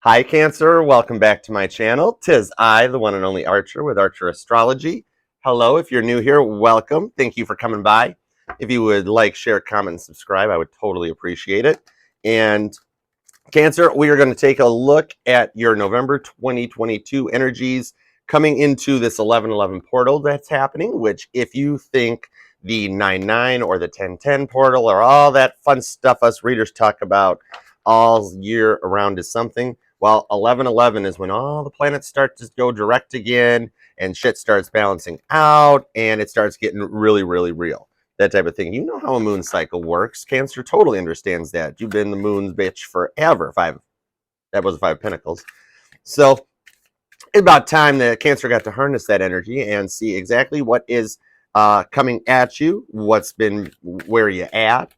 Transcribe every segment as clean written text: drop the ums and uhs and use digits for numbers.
Hi, Cancer. Welcome back to my channel. Tis I, the one and only Archer with Archer Astrology. Hello, if you're new here, welcome. Thank you for coming by. If you would like, share, comment, and subscribe, I would totally appreciate it. And Cancer, we are going to take a look at your November 2022 energies coming into this 11/11 portal that's happening, which if you think the 9/9 or the 10/10 portal or all that fun stuff us readers talk about all year around is something, well, 11/11 is when all the planets start to go direct again and shit starts balancing out and it starts getting really, really real. That type of thing. You know how a moon cycle works. Cancer totally understands that. You've been the moon's bitch forever. That was 5 Pentacles. So it's about time that Cancer got to harness that energy and see exactly what is coming at you, where you at.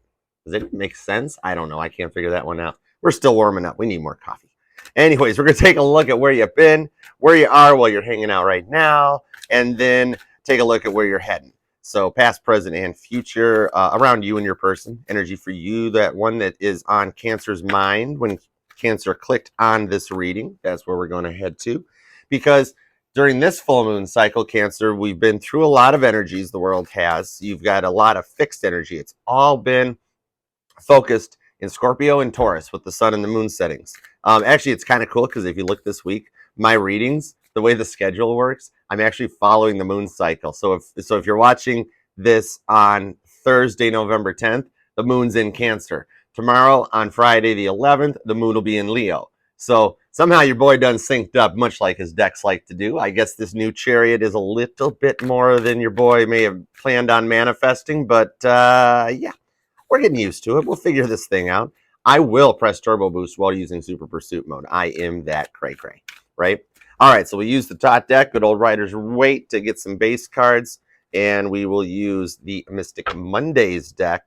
Does it make sense? I don't know. I can't figure that one out. We're still warming up. We need more coffee. Anyways, we're going to take a look at where you've been, where you are while you're hanging out right now, and then take a look at where you're heading. So past, present, and future around you and your person. Energy for you, that one that is on Cancer's mind when Cancer clicked on this reading. That's where we're going to head to. Because during this full moon cycle, Cancer, we've been through a lot of energies the world has. You've got a lot of fixed energy. It's all been focused in Scorpio and Taurus with the sun and the moon settings. Actually, it's kind of cool because if you look this week, my readings, the way the schedule works, I'm actually following the moon cycle. So if you're watching this on Thursday, November 10th, the moon's in Cancer. Tomorrow, on Friday the 11th, the moon will be in Leo. So somehow your boy done synced up, much like his decks like to do. I guess this new chariot is a little bit more than your boy may have planned on manifesting, but yeah. We're getting used to it. We'll figure this thing out. I will press turbo boost while using super pursuit mode. I am that cray-cray, right? All right, so we use the top deck, good old Rider's Waite, to get some base cards, and we will use the Mystic Mondays deck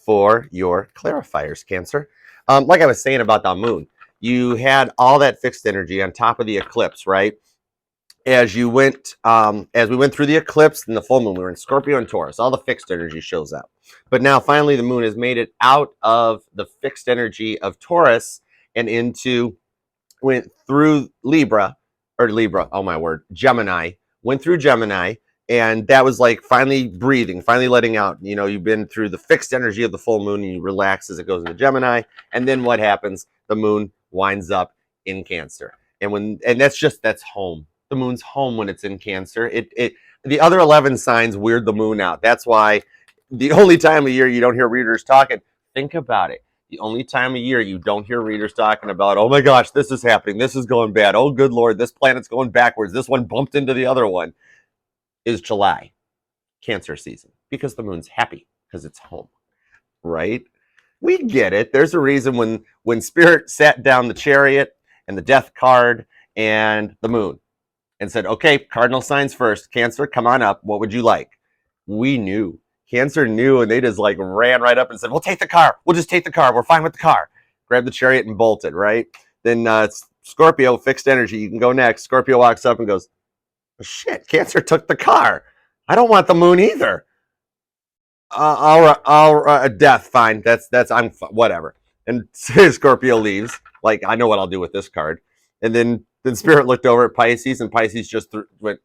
for your clarifiers, Cancer. Like I was saying about the moon, you had all that fixed energy on top of the eclipse, right? As we went through the eclipse and the full moon, we were in Scorpio and Taurus. All the fixed energy shows up. But now finally the moon has made it out of the fixed energy of Taurus and went through Gemini, went through Gemini, and that was like finally breathing, finally letting out. You know, you've been through the fixed energy of the full moon and you relax as it goes into Gemini. And then what happens? The moon winds up in Cancer. And that's home. The moon's home when it's in Cancer. The other 11 signs weird the moon out. That's why the only time of year you don't hear readers talking, think about it. The only time of year you don't hear readers talking about, oh my gosh, this is happening, this is going bad, oh good Lord, this planet's going backwards, this one bumped into the other one, is July, Cancer season, because the moon's happy, because it's home, right? We get it. There's a reason when Spirit sat down the Chariot and the Death card and the moon and said, okay, cardinal signs first. Cancer, come on up. What would you like? We knew. Cancer knew, and they just like ran right up and said, we'll take the car. We'll just take the car. We're fine with the car. Grab the Chariot and bolted, right? Then Scorpio, fixed energy. You can go next. Scorpio walks up and goes, oh, shit, Cancer took the car. I don't want the moon either. Death, fine. I'm whatever. And Scorpio leaves. Like, I know what I'll do with this card. And then Spirit looked over at Pisces, and Pisces just went,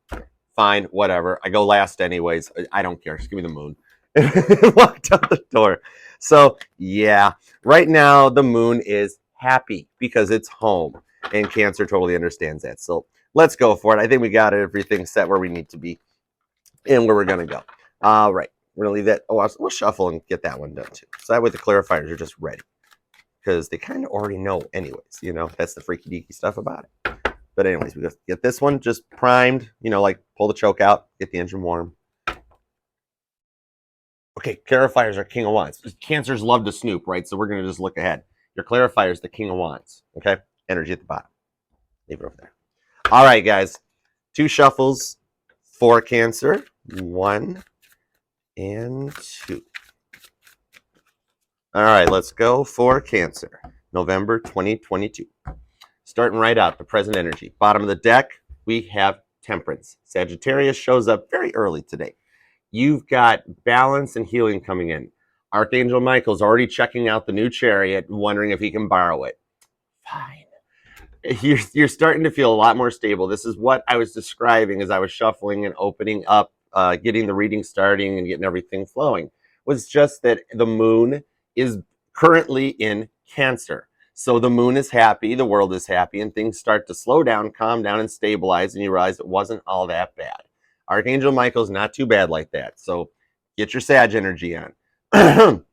fine, whatever. I go last anyways. I don't care. Just give me the moon. And walked out the door. So, yeah. Right now, the moon is happy because it's home. And Cancer totally understands that. So, let's go for it. I think we got everything set where we need to be and where we're going to go. All right. We're going to leave that. Oh, we'll shuffle and get that one done too. So that way the clarifiers are just ready. Because they kind of already know anyways. You know, that's the freaky deaky stuff about it. But anyways, we just get this one just primed. You know, like pull the choke out, get the engine warm. Okay, clarifiers are King of Wands. Cancers love to snoop, right? So we're going to just look ahead. Your clarifier is the King of Wands. Okay, energy at the bottom. Leave it over there. All right, guys. 2 shuffles for Cancer. 1 and 2. All right, let's go for Cancer, November 2022. Starting right out, the present energy. Bottom of the deck, we have Temperance. Sagittarius shows up very early today. You've got balance and healing coming in. Archangel Michael's already checking out the new Chariot, wondering if he can borrow it. Fine. you're starting to feel a lot more stable. This is what I was describing as I was shuffling and opening up, getting the reading starting and getting everything flowing. Was just that the moon is currently in Cancer. So the moon is happy, the world is happy, and things start to slow down, calm down, and stabilize, and you realize it wasn't all that bad. Archangel Michael's not too bad like that. So get your Sag energy on.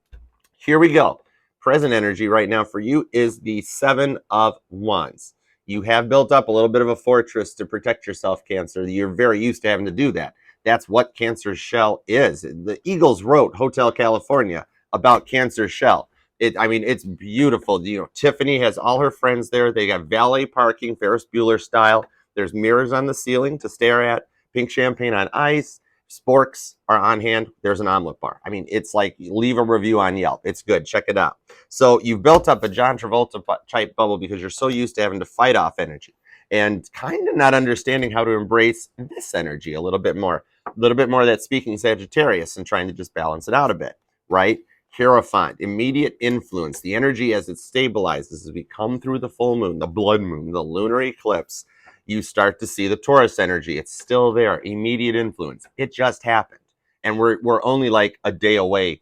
Here we go. Present energy right now for you is the Seven of Wands. You have built up a little bit of a fortress to protect yourself, Cancer. You're very used to having to do that. That's what Cancer's shell is. The Eagles wrote Hotel California about Cancer's shell. I mean, it's beautiful. You know, Tiffany has all her friends there. They got valet parking, Ferris Bueller style. There's mirrors on the ceiling to stare at, pink champagne on ice. Sporks are on hand. There's an omelet bar. I mean, it's like, leave a review on Yelp. It's good. Check it out. So you've built up a John Travolta type bubble because you're so used to having to fight off energy and kind of not understanding how to embrace this energy a little bit more. A little bit more of that speaking Sagittarius and trying to just balance it out a bit, right? Hierophant, immediate influence. The energy as it stabilizes, as we come through the full moon, the blood moon, the lunar eclipse, you start to see the Taurus energy. It's still there, immediate influence. It just happened. And we're only like a day away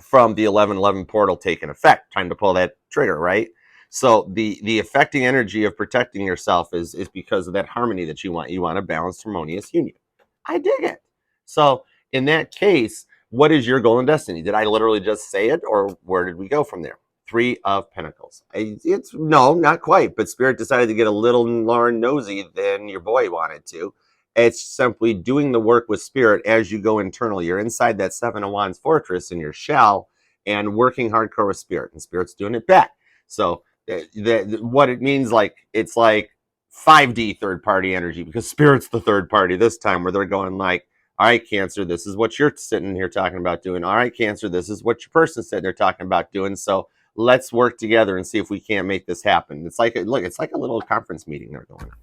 from the 11/11 portal taking effect. Time to pull that trigger, right? So the affecting energy of protecting yourself is because of that harmony that you want. You want a balanced, harmonious union. I dig it. So in that case, what is your goal and destiny? Did I literally just say it, or where did we go from there? Three of Pentacles. It's no, not quite, but Spirit decided to get a little more nosy than your boy wanted to. It's simply doing the work with Spirit as you go internal. You're inside that Seven of Wands fortress in your shell and working hardcore with Spirit, and Spirit's doing it back. So what it means, like, it's like 5D third party energy, because Spirit's the third party this time, where they're going like, all right, Cancer, this is what you're sitting here talking about doing. All right, Cancer, this is what your person's sitting there talking about doing. So let's work together and see if we can't make this happen. It's like, look, it's like a little conference meeting they're going on.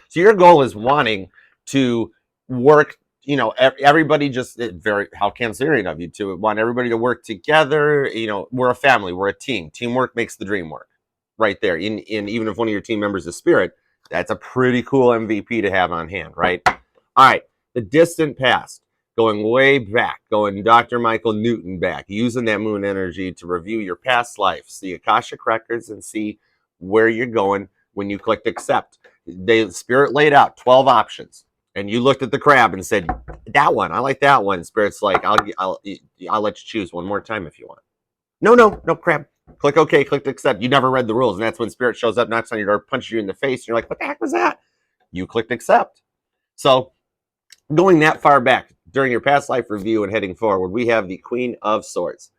So your goal is wanting to work, you know, everybody just very, how Cancerian of you to want everybody to work together. You know, we're a family, we're a team. Teamwork makes the dream work, right there. In even if one of your team members is Spirit, that's a pretty cool MVP to have on hand, right? All right, the distant past, going way back, going Dr. Michael Newton back, using that moon energy to review your past lives, the Akashic records, and see where you're going when you clicked accept. Spirit laid out 12 options, and you looked at the crab and said, that one, I like that one. Spirit's like, I'll let you choose one more time if you want. No, crab. Click OK, click accept. You never read the rules, and that's when Spirit shows up, knocks on your door, punches you in the face, and you're like, what the heck was that? You clicked accept. So going that far back during your past life review and heading forward, we have the Queen of Swords.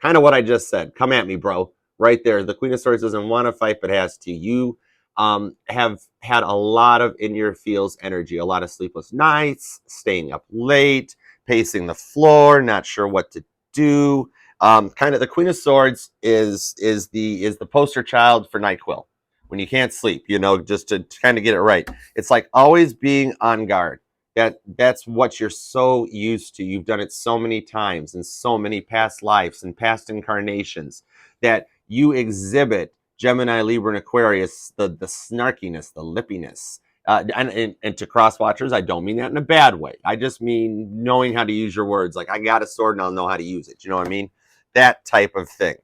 Kind of what I just said. Come at me, bro. Right there. The Queen of Swords doesn't want to fight, but has to. You have had a lot of in your feels energy, a lot of sleepless nights, staying up late, pacing the floor, not sure what to do. Kind of the Queen of Swords is the poster child for NyQuil. When you can't sleep, you know, just to kind of get it right. It's like always being on guard. That's what you're so used to. You've done it so many times in so many past lives and past incarnations that you exhibit Gemini, Libra, and Aquarius, the snarkiness, the lippiness. And to cross watchers, I don't mean that in a bad way. I just mean knowing how to use your words. Like, I got a sword and I'll know how to use it. You know what I mean? That type of thing.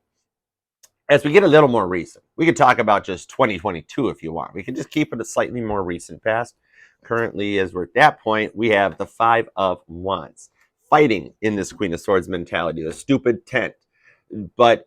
As we get a little more recent, we could talk about just 2022 if you want. We can just keep it a slightly more recent past. Currently, as we're at that point, we have the Five of Wands fighting in this Queen of Swords mentality, the stupid tent. But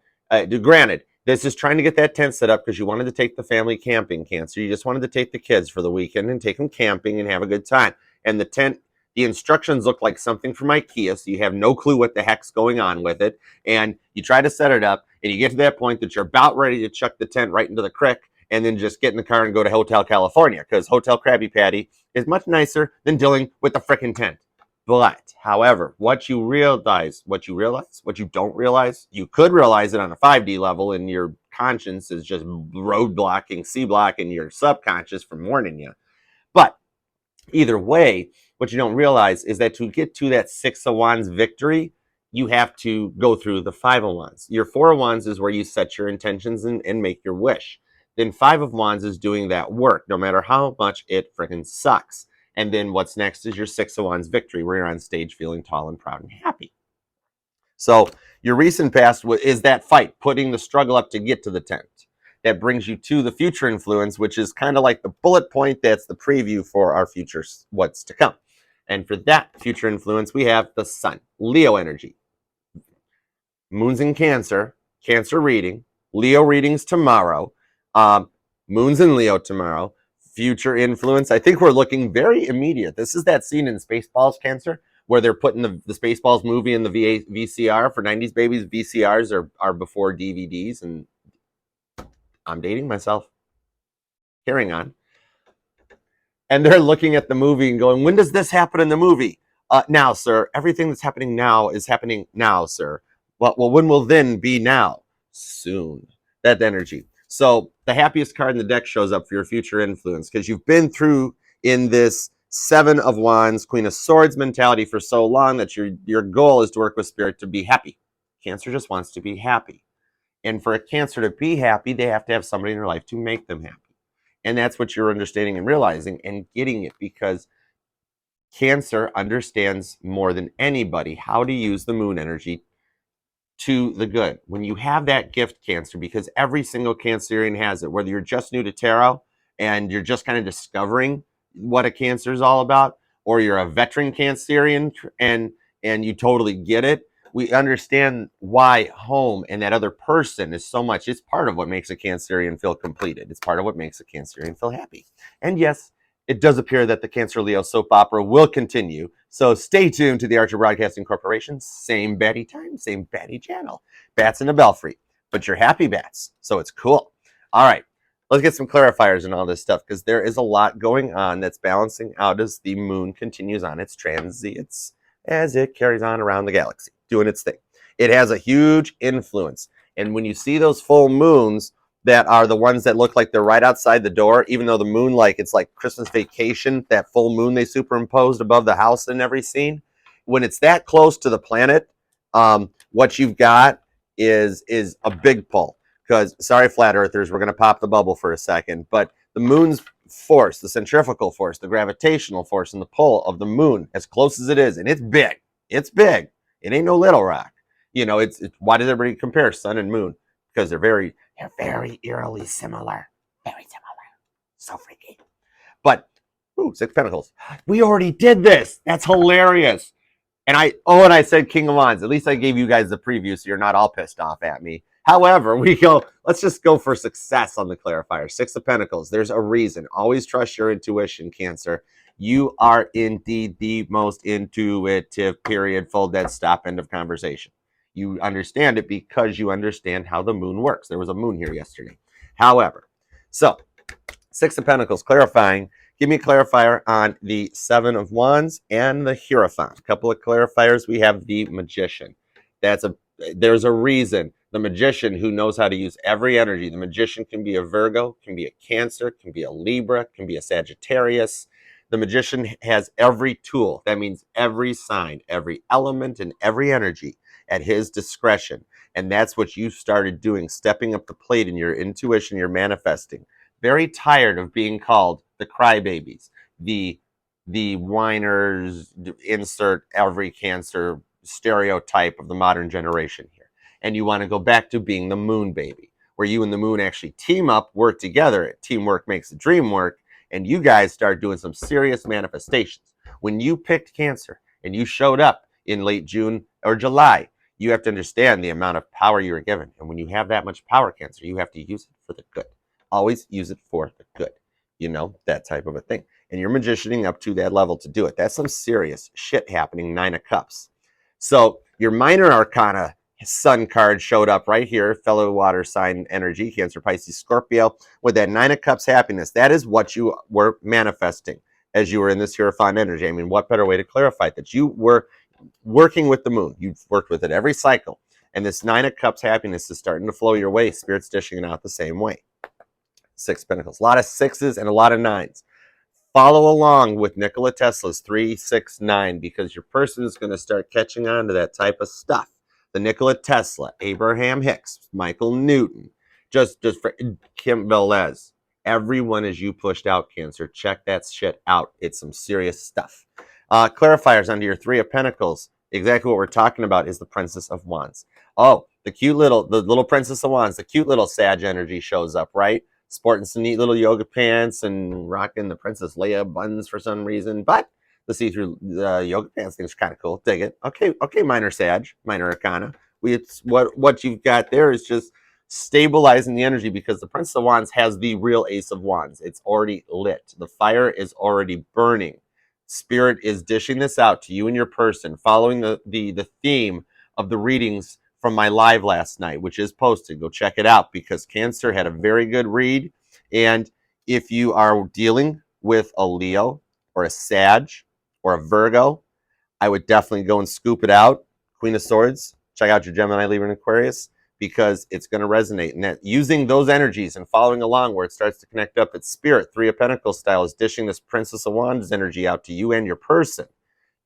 granted, this is trying to get that tent set up because you wanted to take the family camping, Cancer. You just wanted to take the kids for the weekend and take them camping and have a good time. And the tent, the instructions look like something from IKEA, so you have no clue what the heck's going on with it. And you try to set it up, and you get to that point that you're about ready to chuck the tent right into the creek and then just get in the car and go to Hotel California, because Hotel Krabby Patty is much nicer than dealing with the frickin' tent. But, however, what you don't realize, you could realize it on a 5D level, and your conscience is just roadblocking, C-blocking your subconscious from warning you. But either way, what you don't realize is that to get to that Six of Wands victory, you have to go through the Five of Wands. Your Four of Wands is where you set your intentions and make your wish. then Five of Wands is doing that work, no matter how much it freaking sucks. And then what's next is your Six of Wands victory, where you're on stage feeling tall and proud and happy. So your recent past is that fight, putting the struggle up to get to the tent. That brings you to the future influence, which is kind of like the bullet point that's the preview for our future, what's to come. And for that future influence, we have the Sun, Leo energy. Moon's in Cancer, Cancer reading, Leo readings tomorrow, Moon's in Leo tomorrow, future influence. I think we're looking very immediate. This is that scene in Spaceballs, Cancer, where they're putting the Spaceballs movie in the VCR for 90s babies. VCRs are before DVDs, and I'm dating myself. Carrying on. And they're looking at the movie and going, when does this happen in the movie? Now, sir. Everything that's happening now is happening now, sir. Well, when will then be now? Soon. That energy. So the happiest card in the deck shows up for your future influence, because you've been through in this Seven of Wands, Queen of Swords mentality for so long that your goal is to work with Spirit to be happy. Cancer just wants to be happy. And for a Cancer to be happy, they have to have somebody in their life to make them happy. And that's what you're understanding and realizing and getting it, because Cancer understands more than anybody how to use the moon energy to the good. When you have that gift, Cancer, because every single Cancerian has it, whether you're just new to tarot and you're just kind of discovering what a Cancer is all about, or you're a veteran Cancerian and you totally get it, we understand why home and that other person is so much. It's part of what makes a Cancerian feel completed. It's part of what makes a Cancerian feel happy. And yes, it does appear that the Cancer Leo soap opera will continue. So stay tuned to the Archer Broadcasting Corporation. Same batty time, same batty channel. Bats in the belfry, but you're happy bats. So it's cool. All right, let's get some clarifiers and all this stuff, because there is a lot going on that's balancing out as the moon continues on its transits as it carries on around the galaxy, doing its thing. It has a huge influence. And when you see those full moons, that are the ones that look like they're right outside the door, even though the moon, like it's like Christmas Vacation, that full moon they superimposed above the house in every scene. When it's that close to the planet, what you've got is a big pull. Because, sorry, flat earthers, we're going to pop the bubble for a second, but the moon's force, the centrifugal force, the gravitational force, and the pull of the moon, as close as it is, and it's big. It's big. It ain't no little rock. You know, it's why does everybody compare sun and moon? Because they're very eerily similar. Very similar. So freaky. But, ooh, Six of Pentacles. We already did this. That's hilarious. And I said King of Wands. At least I gave you guys the preview so you're not all pissed off at me. However, let's just go for success on the clarifier. Six of Pentacles. There's a reason. Always trust your intuition, Cancer. You are indeed the most intuitive, period, full dead stop, end of conversation. You understand it because you understand how the moon works. There was a moon here yesterday. However, so Six of Pentacles, clarifying. Give me a clarifier on the Seven of Wands and the Hierophant. A couple of clarifiers. We have the Magician. There's a reason. The Magician, who knows how to use every energy. The Magician can be a Virgo, can be a Cancer, can be a Libra, can be a Sagittarius. The Magician has every tool. That means every sign, every element, and every energy at his discretion. And that's what you started doing, stepping up the plate in your intuition, your manifesting. Very tired of being called the crybabies, the whiners, insert every Cancer stereotype of the modern generation here. And you want to go back to being the moon baby, where you and the moon actually team up, work together. Teamwork makes the dream work. And you guys start doing some serious manifestations. When you picked Cancer and you showed up in late June or July, you have to understand the amount of power you were given. And when you have that much power, Cancer, you have to use it for the good. Always use it for the good. You know, that type of a thing. And you're magicianing up to that level to do it. That's some serious shit happening, Nine of Cups. So your minor arcana sun card showed up right here, fellow water sign energy, Cancer, Pisces, Scorpio, with that Nine of Cups happiness. That is what you were manifesting as you were in this Hierophant energy. I mean, what better way to clarify it? That you were working with the moon. You've worked with it every cycle. And this Nine of Cups happiness is starting to flow your way. Spirit's dishing it out the same way. Six of Pentacles. A lot of sixes and a lot of nines. Follow along with Nikola Tesla's 369, because your person is going to start catching on to that type of stuff. The Nikola Tesla, Abraham Hicks, Michael Newton, Just for Kim Velez. Everyone is you pushed out, Cancer. Check that shit out. It's some serious stuff. Clarifiers under your Three of Pentacles. Exactly what we're talking about is the Princess of Wands. Oh, the little Princess of Wands, the cute little Sag energy shows up, right? Sporting some neat little yoga pants and rocking the Princess Leia buns for some reason, but the see-through yoga pants thing's kind of cool. Dig it. Okay, minor Sag, minor Arcana. It's what you've got there is just stabilizing the energy because the Prince of Wands has the real Ace of Wands. It's already lit. The fire is already burning. Spirit is dishing this out to you and your person, following the theme of the readings from my live last night, which is posted. Go check it out because Cancer had a very good read. And if you are dealing with a Leo or a Sag or a Virgo, I would definitely go and scoop it out. Queen of Swords, check out your Gemini, Libra, and Aquarius because it's going to resonate. And that using those energies and following along where it starts to connect up, it's Spirit, Three of Pentacles style, is dishing this Princess of Wands energy out to you and your person.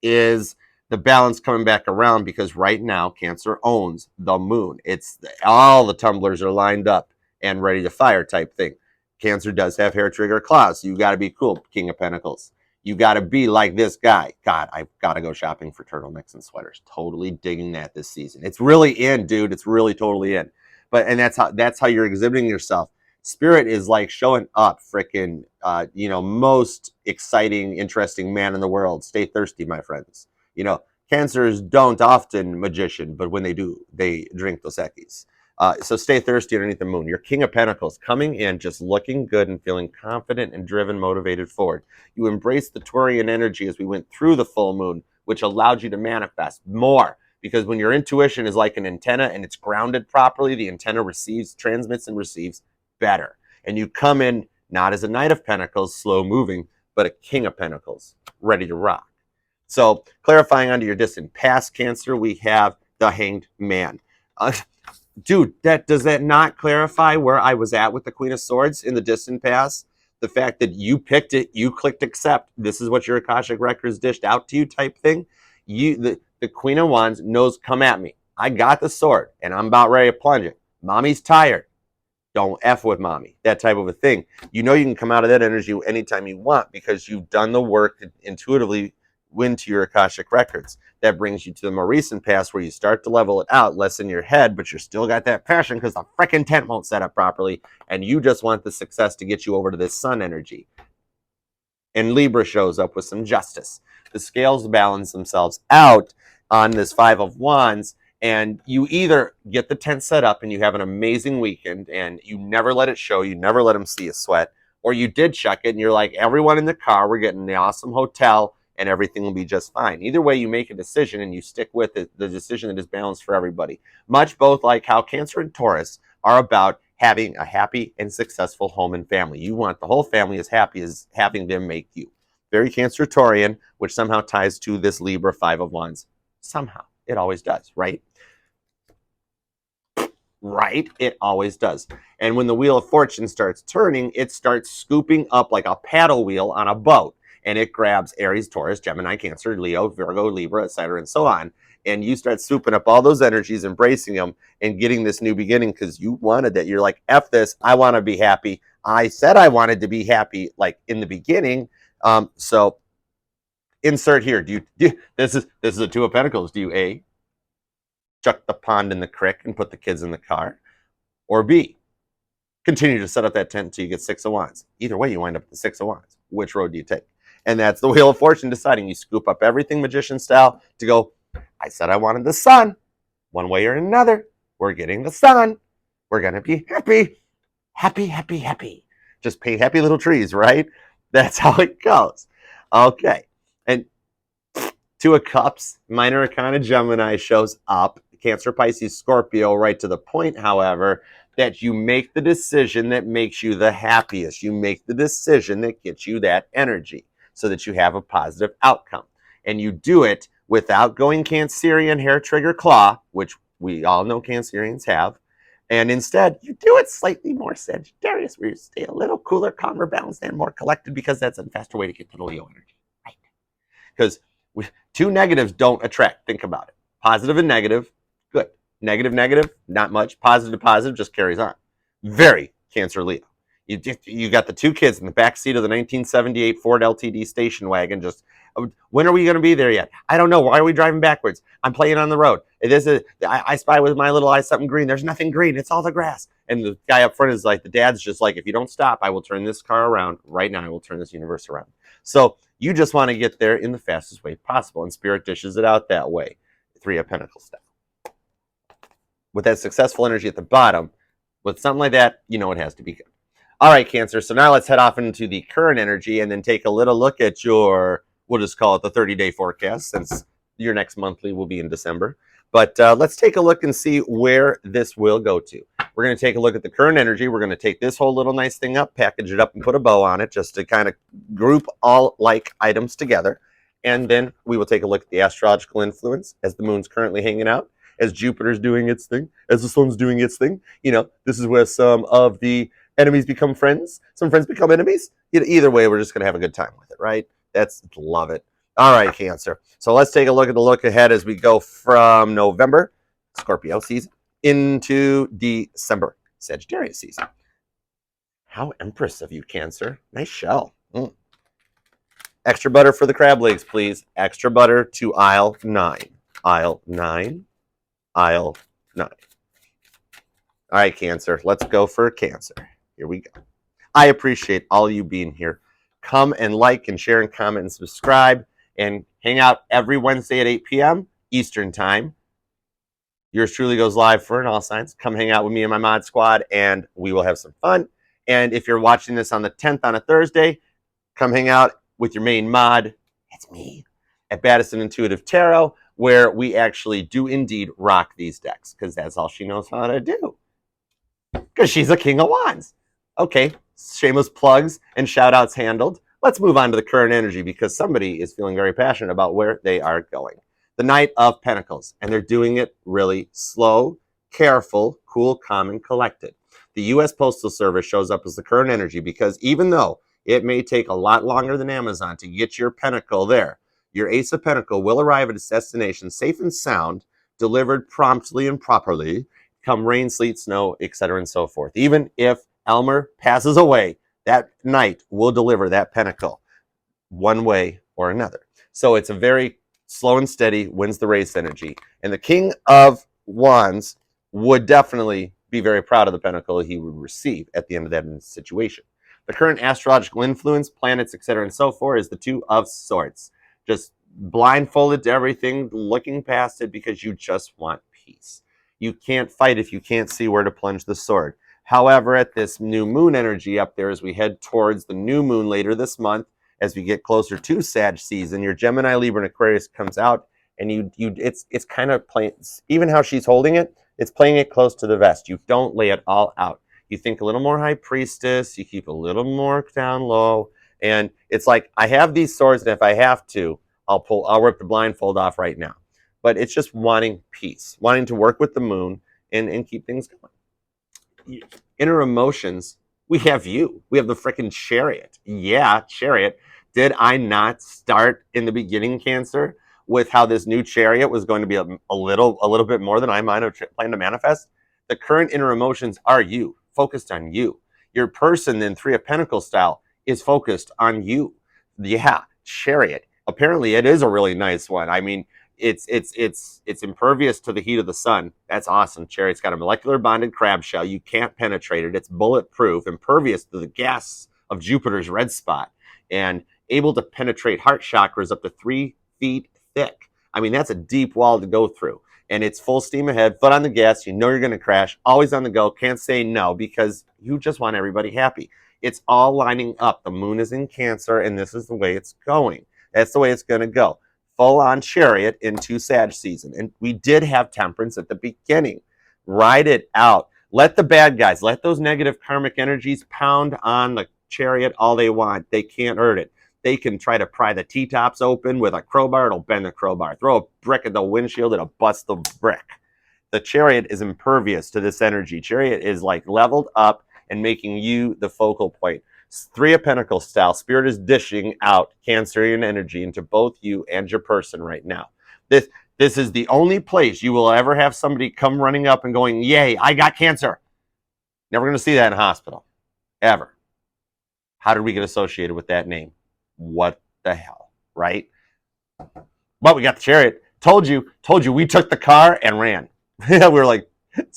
Is the balance coming back around because right now Cancer owns the moon. It's all the tumblers are lined up and ready to fire type thing. Cancer does have hair trigger claws, so you got to be cool, King of Pentacles. You got to be like this guy. God, I've got to go shopping for turtlenecks and sweaters. Totally digging that this season. It's really in, dude. It's really totally in. And that's how you're exhibiting yourself. Spirit is like showing up, freaking, most exciting, interesting man in the world. Stay thirsty, my friends. Cancers don't often magician, but when they do, they drink Dos Equis. So stay thirsty underneath the moon. Your King of Pentacles coming in, just looking good and feeling confident and driven, motivated forward. You embrace the Taurian energy as we went through the full moon, which allowed you to manifest more. Because when your intuition is like an antenna and it's grounded properly, the antenna transmits and receives better. And you come in not as a Knight of Pentacles, slow moving, but a King of Pentacles, ready to rock. So clarifying onto your distant past, Cancer, we have the Hanged Man. Dude, does that not clarify where I was at with the Queen of Swords in the distant past? The fact that you picked it, you clicked accept, this is what your Akashic Records dished out to you type thing. The Queen of Wands knows, come at me. I got the sword, and I'm about ready to plunge it. Mommy's tired. Don't F with mommy. That type of a thing. You know you can come out of that energy anytime you want because you've done the work to intuitively into your Akashic Records. That brings you to the more recent past where you start to level it out, less in your head, but you're still got that passion because the freaking tent won't set up properly, and you just want the success to get you over to this sun energy. And Libra shows up with some justice. The scales balance themselves out on this Five of Wands, and you either get the tent set up and you have an amazing weekend and you never let it show, you never let them see a sweat, or you did check it and you're like, everyone in the car, we're getting the awesome hotel, and everything will be just fine. Either way, you make a decision and you stick with it, the decision that is balanced for everybody. Much both like how Cancer and Taurus are about having a happy and successful home and family. You want the whole family as happy as having them make you. Very Cancer Taurian, which somehow ties to this Libra Five of Wands. Somehow. It always does, right? Right? It always does. And when the Wheel of Fortune starts turning, it starts scooping up like a paddle wheel on a boat. And it grabs Aries, Taurus, Gemini, Cancer, Leo, Virgo, Libra, etc., and so on. And you start swooping up all those energies, embracing them, and getting this new beginning because you wanted that. You're like, F this, I want to be happy. I said I wanted to be happy, like in the beginning. So insert here. This is a Two of Pentacles. Do you A, chuck the pond in the creek and put the kids in the car? Or B, continue to set up that tent until you get Six of Wands? Either way, you wind up with the Six of Wands. Which road do you take? And that's the Wheel of Fortune deciding. You scoop up everything magician style to go, I said I wanted the sun. One way or another, we're getting the sun. We're going to be happy. Happy, happy, happy. Just paint happy little trees, right? That's how it goes. Okay. And Two of Cups, minor arcana Gemini shows up. Cancer, Pisces, Scorpio, right to the point, however, that you make the decision that makes you the happiest. You make the decision that gets you that energy so that you have a positive outcome. And you do it without going Cancerian hair trigger claw, which we all know Cancerians have. And instead, you do it slightly more Sagittarius, where you stay a little cooler, calmer, balanced, and more collected because that's a faster way to get to the Leo energy. Right? Because two negatives don't attract. Think about it. Positive and negative, good. Negative, negative, not much. Positive to positive just carries on. Very Cancer Leo. You got the two kids in the back seat of the 1978 Ford LTD station wagon. Just when are we going to be there yet? I don't know. Why are we driving backwards? I'm playing on the road. I spy with my little eye something green. There's nothing green. It's all the grass. And the guy up front is like, the dad's just like, if you don't stop, I will turn this car around right now. I will turn this universe around. So you just want to get there in the fastest way possible. And Spirit dishes it out that way. Three of Pentacles style. With that successful energy at the bottom, with something like that, you know it has to be good. All right, Cancer. So now let's head off into the current energy and then take a little look at your, we'll just call it the 30-day forecast, since your next monthly will be in December. But let's take a look and see where this will go to. We're going to take a look at the current energy. We're going to take this whole little nice thing up, package it up, and put a bow on it just to kind of group all like items together. And then we will take a look at the astrological influence as the moon's currently hanging out, as Jupiter's doing its thing, as the sun's doing its thing. You know, this is where some of the enemies become friends, some friends become enemies. Either way, we're just going to have a good time with it, right? Love it. All right, Cancer. So let's take a look at the look ahead as we go from November, Scorpio season, into December, Sagittarius season. How Empress of you, Cancer. Nice shell. Extra butter for the crab legs, please. Extra butter to aisle 9. Aisle 9. Aisle 9. All right, Cancer. Let's go for Cancer. Here we go. I appreciate all you being here. Come and like and share and comment and subscribe and hang out every Wednesday at 8 p.m. Eastern Time. Yours truly goes live for an all signs. Come hang out with me and my mod squad, and we will have some fun. And if you're watching this on the 10th on a Thursday, come hang out with your main mod, that's me, at Baddison Intuitive Tarot, where we actually do indeed rock these decks, because that's all she knows how to do. Because she's a King of Wands. Okay, shameless plugs and shout outs handled. Let's move on to the current energy, because somebody is feeling very passionate about where they are going. The Knight of Pentacles, and they're doing it really slow, careful, cool, calm, and collected. The U.S. Postal Service shows up as the current energy, because even though it may take a lot longer than Amazon to get your pentacle there, your Ace of Pentacles will arrive at its destination safe and sound, delivered promptly and properly, come rain, sleet, snow, etc. and so forth. Even if Elmer passes away, that knight will deliver that pentacle one way or another. So it's a very slow and steady, wins the race energy. And the King of Wands would definitely be very proud of the pentacle he would receive at the end of that situation. The current astrological influence, planets, etc. and so forth, is the Two of Swords. Just blindfolded to everything, looking past it because you just want peace. You can't fight if you can't see where to plunge the sword. However, at this new moon energy up there, as we head towards the new moon later this month, as we get closer to Sag season, your Gemini, Libra, and Aquarius comes out, and it's kind of playing, even how she's holding it, it's playing it close to the vest. You don't lay it all out. You think a little more High Priestess, you keep a little more down low, and it's like, I have these swords, and if I have to, I'll rip the blindfold off right now. But it's just wanting peace, wanting to work with the moon and keep things going. Inner emotions, we have you. We have the freaking Chariot. Yeah, Chariot. Did I not start in the beginning, Cancer, with how this new Chariot was going to be a little bit more than I might have planned to manifest? The current inner emotions are you, focused on you. Your person in Three of Pentacles style is focused on you. Yeah, Chariot. Apparently, it is a really nice one. I mean, it's impervious to the heat of the sun. That's awesome. Chariot's got a molecular bonded crab shell. You can't penetrate it. It's bulletproof, impervious to the gas of Jupiter's red spot, and able to penetrate heart chakras up to 3 feet thick. I mean, that's a deep wall to go through. And it's full steam ahead, foot on the gas. You know you're going to crash. Always on the go. Can't say no, because you just want everybody happy. It's all lining up. The moon is in Cancer, and this is the way it's going. That's the way it's going to go. Full-on Chariot into Sag season. And we did have Temperance at the beginning. Ride it out. Let the bad guys, let those negative karmic energies pound on the Chariot all they want. They can't hurt it. They can try to pry the T-tops open with a crowbar. It'll bend the crowbar. Throw a brick at the windshield. It'll bust the brick. The Chariot is impervious to this energy. Chariot is like leveled up and making you the focal point. Three of Pentacles style. Spirit is dishing out Cancerian energy into both you and your person right now. This is the only place you will ever have somebody come running up and going, yay, I got Cancer. Never going to see that in a hospital, ever. How did we get associated with that name? What the hell, right? But we got the chariot. Told you, we took the car and ran. We were like,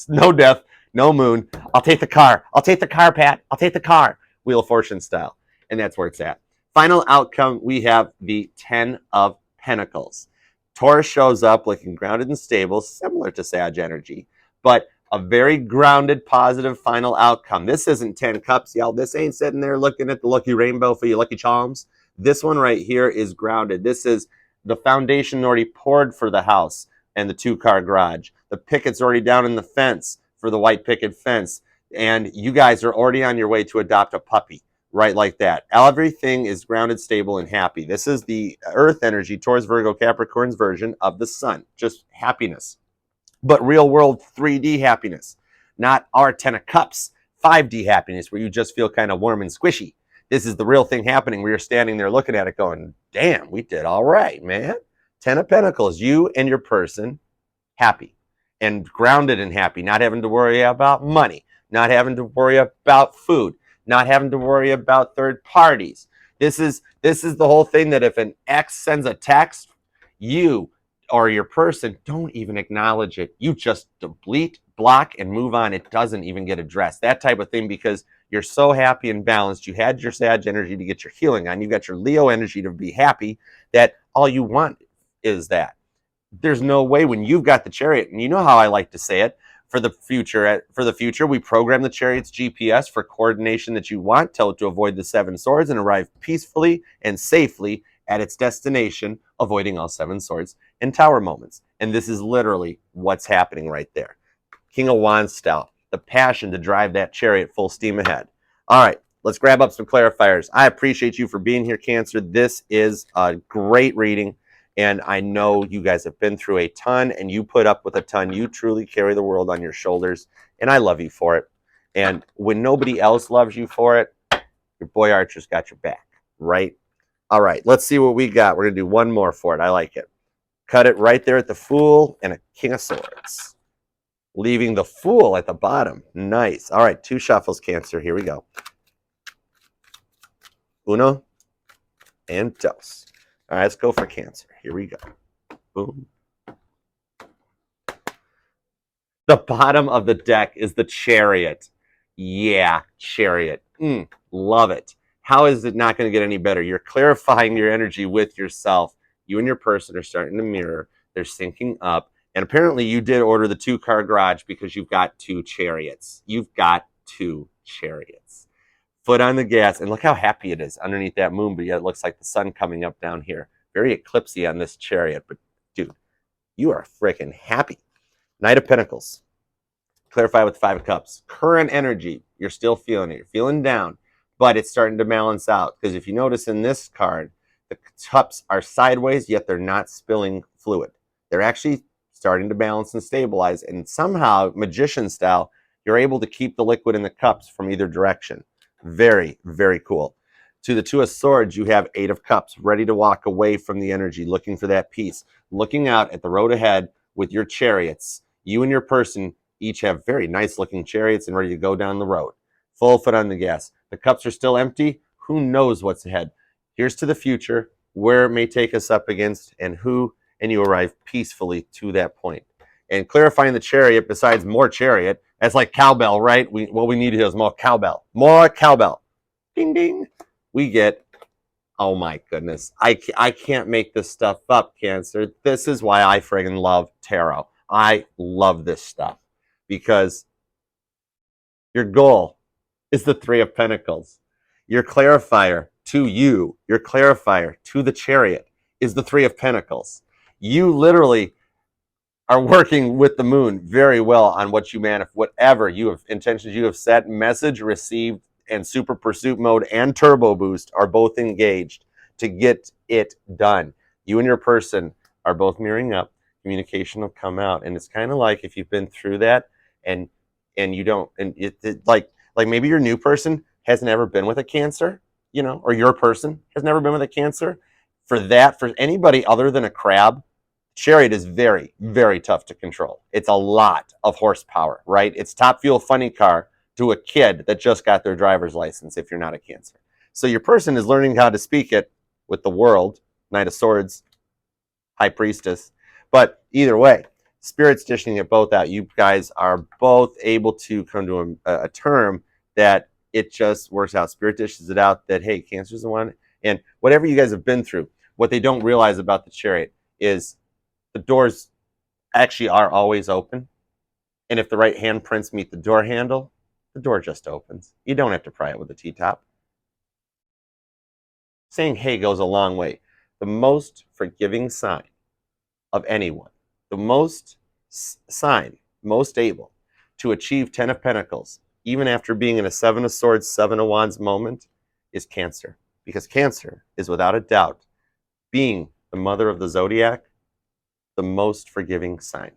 no death, no moon. I'll take the car. I'll take the car, Pat. I'll take the car. Wheel of Fortune style. And that's where it's at. Final outcome, we have the 10 of Pentacles. Taurus shows up looking grounded and stable, similar to Sag energy, but a very grounded, positive final outcome. This isn't 10 cups, y'all. This ain't sitting there looking at the lucky rainbow for your lucky charms. This one right here is grounded. This is the foundation already poured for the house and the two-car garage. The picket's already down in the fence for the white picket fence. And you guys are already on your way to adopt a puppy, right like that. Everything is grounded, stable, and happy. This is the Earth energy, Taurus, Virgo, Capricorn's version of the sun. Just happiness. But real world 3D happiness. Not our 10 of Cups 5D happiness where you just feel kind of warm and squishy. This is the real thing happening where you're standing there looking at it going, damn, we did all right, man. 10 of Pentacles, you and your person happy and grounded and happy, not having to worry about money, not having to worry about food, not having to worry about third parties. This is the whole thing that if an ex sends a text, you or your person don't even acknowledge it. You just delete, block, and move on. It doesn't even get addressed. That type of thing, because you're so happy and balanced. You had your Sag energy to get your healing on. You've got your Leo energy to be happy, that all you want is that. There's no way when you've got the chariot, and you know how I like to say it, for the future, we program the chariot's GPS for coordination that you want, tell it to avoid the 7 swords and arrive peacefully and safely at its destination, avoiding all 7 swords and tower moments. And this is literally what's happening right there. King of Wands style, the passion to drive that chariot full steam ahead. All right, let's grab up some clarifiers. I appreciate you for being here, Cancer. This is a great reading. And I know you guys have been through a ton and you put up with a ton. You truly carry the world on your shoulders. And I love you for it. And when nobody else loves you for it, your boy Archer's got your back, right? All right, let's see what we got. We're going to do one more for it. I like it. Cut it right there at the Fool and a King of Swords. Leaving the Fool at the bottom. Nice. All right, 2 shuffles, Cancer. Here we go. Uno and dos. All right, let's go for Cancer. Here we go. Boom. The bottom of the deck is the Chariot. Yeah, Chariot. Love it. How is it not going to get any better? You're clarifying your energy with yourself. You and your person are starting to mirror. They're syncing up. And apparently you did order the 2-car garage because you've got 2 chariots. You've got 2 chariots. Foot on the gas. And look how happy it is underneath that moon, but yet it looks like the sun coming up down here. Very eclipsy on this chariot. But, dude, you are freaking happy. Knight of Pentacles. Clarify with the 5 of Cups. Current energy. You're still feeling it. You're feeling down. But it's starting to balance out. Because if you notice in this card, the cups are sideways, yet they're not spilling fluid. They're actually starting to balance and stabilize. And somehow, magician style, you're able to keep the liquid in the cups from either direction. Very, very cool. To the 2 of Swords, you have 8 of Cups, ready to walk away from the energy, looking for that peace. Looking out at the road ahead with your chariots. You and your person each have very nice looking chariots and ready to go down the road. Full foot on the gas. The cups are still empty. Who knows what's ahead? Here's to the future, where it may take us up against, and you arrive peacefully to that point. And clarifying the chariot, besides more chariot, that's like cowbell, right? What we need here is more cowbell. More cowbell. Ding, ding. We get, oh my goodness. I can't make this stuff up, Cancer. This is why I friggin' love tarot. I love this stuff. Because your goal is the 3 of Pentacles. Your clarifier to you, your clarifier to the chariot is the 3 of Pentacles. You literally are working with the moon very well on what you manifest, whatever you have intentions you have set. Message received and super pursuit mode and turbo boost are both engaged to get it done. You and your person are both mirroring up. Communication will come out, and it's kind of like if you've been through that and you don't, and it like maybe your new person has never been with a Cancer, you know, or your person has never been with a Cancer. For anybody other than a crab, chariot is very, very tough to control. It's a lot of horsepower, right? It's top fuel funny car to a kid that just got their driver's license if you're not a Cancer. So your person is learning how to speak it with the world, Knight of Swords, High Priestess. But either way, Spirit's dishing it both out. You guys are both able to come to a term that it just works out. Spirit dishes it out that, hey, Cancer's the one. And whatever you guys have been through, what they don't realize about the Chariot is the doors actually are always open. And if the right handprints meet the door handle, the door just opens. You don't have to pry it with a T-top. Saying hey goes a long way. The most forgiving sign of anyone, the most able to achieve 10 of Pentacles, even after being in a 7 of Swords, 7 of Wands moment, is Cancer. Because Cancer is without a doubt, being the mother of the zodiac, the most forgiving sign.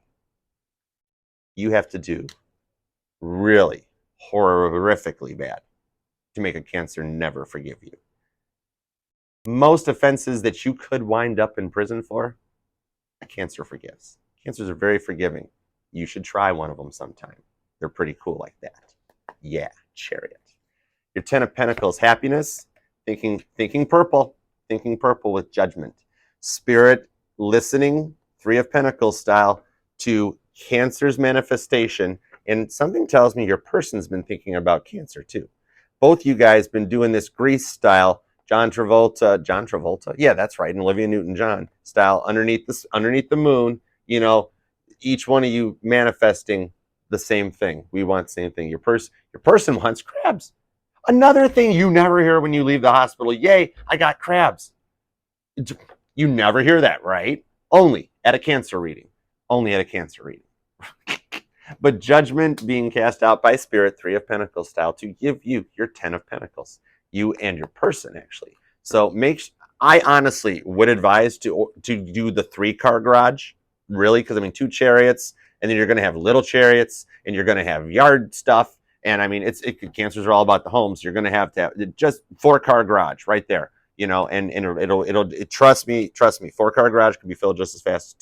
You have to do really horrifically bad to make a Cancer never forgive you. Most offenses that you could wind up in prison for, a Cancer forgives. Cancers are very forgiving. You should try one of them sometime. They're pretty cool like that. Yeah, Chariot. Your 10 of Pentacles, happiness, thinking purple with judgment. Spirit listening, 3 of Pentacles style, to Cancer's manifestation. And something tells me your person's been thinking about Cancer too. Both you guys been doing this Grease style, John Travolta, yeah, that's right, and Olivia Newton-John style, underneath the moon, you know, each one of you manifesting the same thing. We want the same thing. Your person wants crabs. Another thing you never hear when you leave the hospital, yay, I got crabs. You never hear that, right? Only at a Cancer reading. Only at a Cancer reading. But judgment being cast out by Spirit, 3 of Pentacles style, to give you your 10 of Pentacles. You and your person, actually. So I honestly would advise to do the 3-car garage, really, because I mean 2 chariots, and then you're going to have little chariots, and you're going to have yard stuff, and I mean Cancers are all about the homes. So you're going to have just 4-car garage right there, you know, and it'll trust me, 4-car garage can be filled just as fast as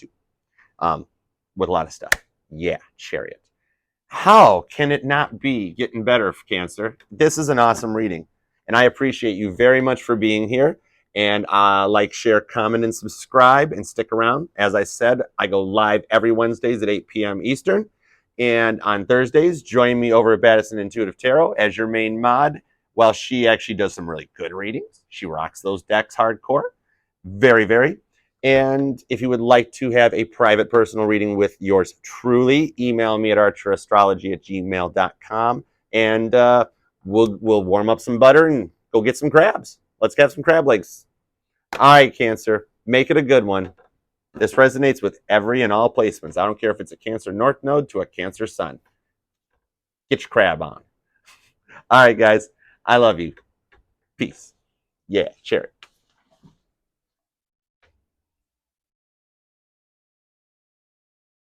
2, with a lot of stuff. Yeah, Chariot. How can it not be getting better for Cancer? This is an awesome reading. And I appreciate you very much for being here. And like, share, comment, and subscribe, and stick around. As I said, I go live every Wednesdays at 8 p.m. Eastern. And on Thursdays, join me over at Baddison Intuitive Tarot as your main mod. While she actually does some really good readings. She rocks those decks hardcore. Very, very. And if you would like to have a private personal reading with yours truly, email me at archerastrology@gmail.com. And we'll warm up some butter and go get some crabs. Let's have some crab legs. All right, Cancer, make it a good one. This resonates with every and all placements. I don't care if it's a Cancer North Node to a Cancer Sun. Get your crab on. All right, guys, I love you. Peace. Yeah, share it.